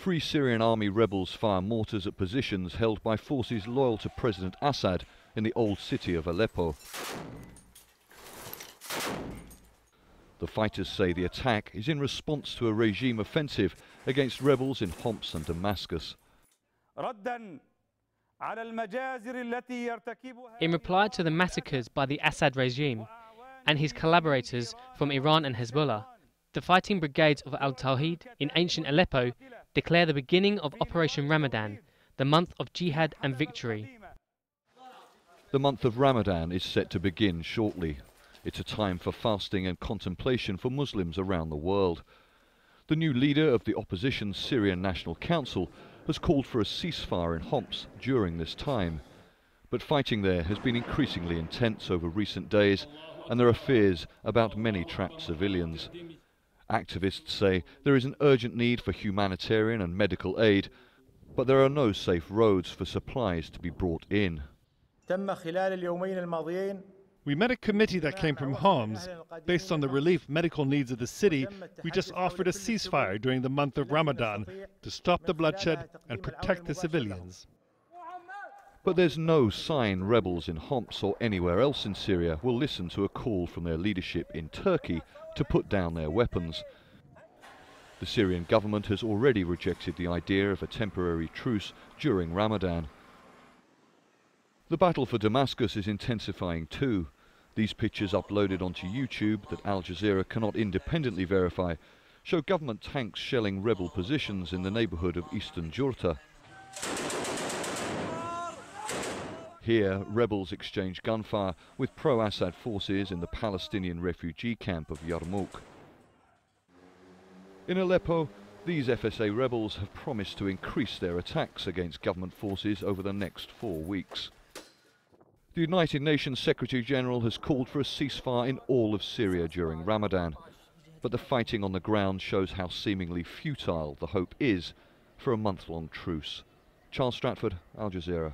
Free Syrian army rebels fire mortars at positions held by forces loyal to President Assad in the old city of Aleppo. The fighters say the attack is in response to a regime offensive against rebels in Homs and Damascus. In reply to the massacres by the Assad regime and his collaborators from Iran and Hezbollah, the fighting brigades of Al-Tawhid in ancient Aleppo declare the beginning of Operation Ramadan, the month of jihad and victory. The month of Ramadan is set to begin shortly. It's a time for fasting and contemplation for Muslims around the world. The new leader of the opposition's Syrian National Council has called for a ceasefire in Homs during this time. But fighting there has been increasingly intense over recent days, and there are fears about many trapped civilians. Activists say there is an urgent need for humanitarian and medical aid, but there are no safe roads for supplies to be brought in. We met a committee that came from Homs. Based on the relief medical needs of the city, we just offered a ceasefire during the month of Ramadan to stop the bloodshed and protect the civilians. But there's no sign rebels in Homs or anywhere else in Syria will listen to a call from their leadership in Turkey to put down their weapons. The Syrian government has already rejected the idea of a temporary truce during Ramadan. The battle for Damascus is intensifying too. These pictures uploaded onto YouTube that Al Jazeera cannot independently verify show government tanks shelling rebel positions in the neighbourhood of eastern Jurta. Here, rebels exchange gunfire with pro-Assad forces in the Palestinian refugee camp of Yarmouk. In Aleppo, these FSA rebels have promised to increase their attacks against government forces over the next 4 weeks. The United Nations Secretary-General has called for a ceasefire in all of Syria during Ramadan, but the fighting on the ground shows how seemingly futile the hope is for a month-long truce. Charles Stratford, Al Jazeera.